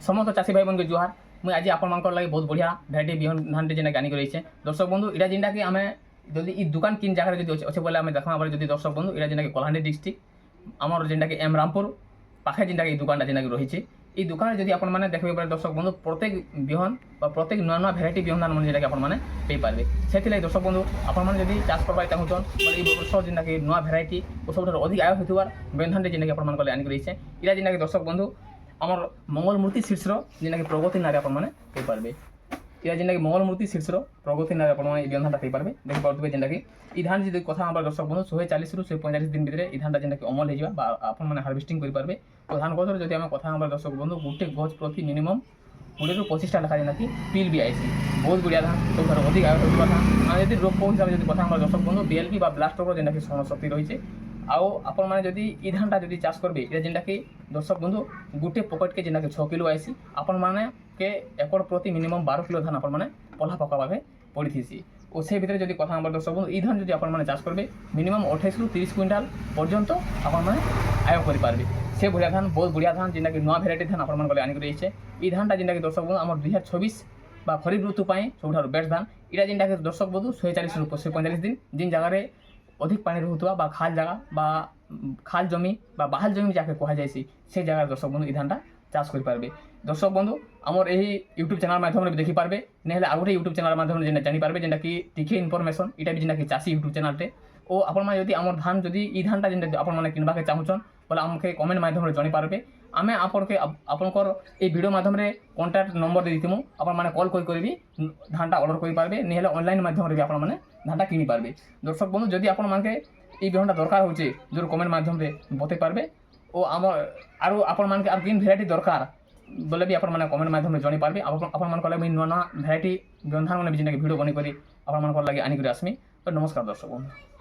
समस्त चाषी भाई बन के जुहार मुझे आज आपण लगे बहुत बढ़िया भेराइटी बिहन धान जेना आनिक रही है दर्शक बंधु इटा जेनटा कि आम जदि ई दुकान किन जगह जो अच्छे बोले आम देखा जब दर्शक बंधु इटा जेना कलाहांडी डिस्ट्रिक्ट आमर जेनटा कि एम रामपुर पाखे जेनटा कि दुकान जेना रही है এই দোকানে যদি আপনার মানে দেখবে পারে দর্শক বন্ধু প্রত্যেক বিহন বা প্রত্যেক নূয়া নূয়া ভ্যারাইটি বিহন ধান মানে যেটাকে আপনার মানে পেয়ে পারবে সেলাই দর্শক বন্ধু আপনার মানে যদি চাষ করবার চাহুন বলে এই বর্ষ যেটাকি নূয়া ভ্যারাইটি ও সবুঠার অধিক আয় হইবার বিহন ধানটি যেটাকি আপনার মানে আনি রয়েছে এটা যেটাকি দর্শক বন্ধু আমার মঙ্গলমূর্তি শীর্ষর যেটাকি প্রগতি নারে আপনার মানে পেয়ে পারবে এটা যেটাকি মঙ্গলমূর্তি শীর্ষর প্রগতি নারে আপনার এই বিহন ধানটা পেয়ে পারবে দেখি পারবে যেটাকি এই ধান যদি কথা আমার দর্শক বন্ধু 140 রু 145 দিন ভিতরে এই ধানটা যেটাকি অমল হয়ে যাবে বা আপনার মানে হারভেস্টিং করে পারবে তো ধান গছর যদি আমি কথা আমার দর্শক বন্ধু গোটে গছ প্রতি মিনিমম 20 রু 25টা লেখা যেটাকি পিল বি আইসি বহুত বড়িয়া ধান সবুঠার অধিক আয় হইবার ধান আর যদি রোগ হিসাবে যদি কথা আমার দর্শক বন্ধু বিএলপি বা ব্লাস্ট রোগ যেটাকি স্মরণশক্তি রয়েছে আও আপন মানে যদি এই ধানটা যদি চাষ করবে এটা যেটাকি দর্শক বন্ধু গোটে পকেটকে যেটাকি 6 কিলো আইসি আপন মানে কে একর প্রতি মিনিমম 12 কিলো ধান আপন মানে পলা পকা ভাবে পড়িথিছি ও সেই ভিতরে যদি কথা আমার দর্শক বন্ধু এই ধান যদি আপন মানে চাষ করবে মিনিমম 28 রু 30 কুইন্টাল পর্যন্ত আপন মানে আয় করে পারবে সে বড়িয়া ধান বহুত বড়িয়া ধান যেটাকি নয়া ভ্যারাইটি ধান আপন মানে আনি রয়েছে এই ধানটা যেটাকি দর্শক বন্ধু আমার 2026 বা খরিফ ঋতু পাই সবুঠার বেস্ট ধান এটা যেটাকি দর্শক বন্ধু 140 রু 145 দিন যেন জায়গায় অধিক পানি রহুয়া বা খাল জায়গা বা খাল জমি বা বাহাল জমি যাকে কুয়া যাইছি সেই জায়গায় দর্শক বন্ধু এই ধানটা চাষ করে পারবে দর্শক বন্ধু আমার এই ইউটিউব চ্যানেল মাধ্যমে দেখি পারবে নহলে আর গোটে ইউটিউব চ্যানেল মাধ্যমে যেটা জানি পারবে যেটা কি টিকে ইনফরমেশন এটা বি যেটা কি চাষী ইউটিউব চ্যানেলটে ও আপনার মানে যদি আমার ধান যদি এই ধানটা যেটা আপনার মানে কিনবাকে চাহুছন বলে আমাকে কমেন্ট মাধ্যমে জানি পারবে আমি আপনাকে আপনার এই ভিডিও মাধ্যমে কন্টাক্ট নম্বর দিয়ে দিমু আপনার মানে কল করে করবি ধানটা অর্ডার করে পারবে নহলে অনলাইন মাধ্যমে আপনার মানে ধানটা কিনি পারবে দর্শক বন্ধু যদি আপনার মানে এই বিহনটা দরকার হচ্ছে যদি কমেন্ট মাধ্যমে বলতে পারবে ও আমার আরও আপনার মানে আর কিন ভ্যারাইটি দরকার বলে বি আপনার মানে কমেন্ট মাধ্যমে জানি পারবে আপনার মানে লাগে নূয়া নূয়া ভ্যারাইটি বিহন ধান মানে যেটা ভিডিও বনি করে আপনার লাগে আনি করে আসমি তো নমস্কার দর্শক বন্ধু।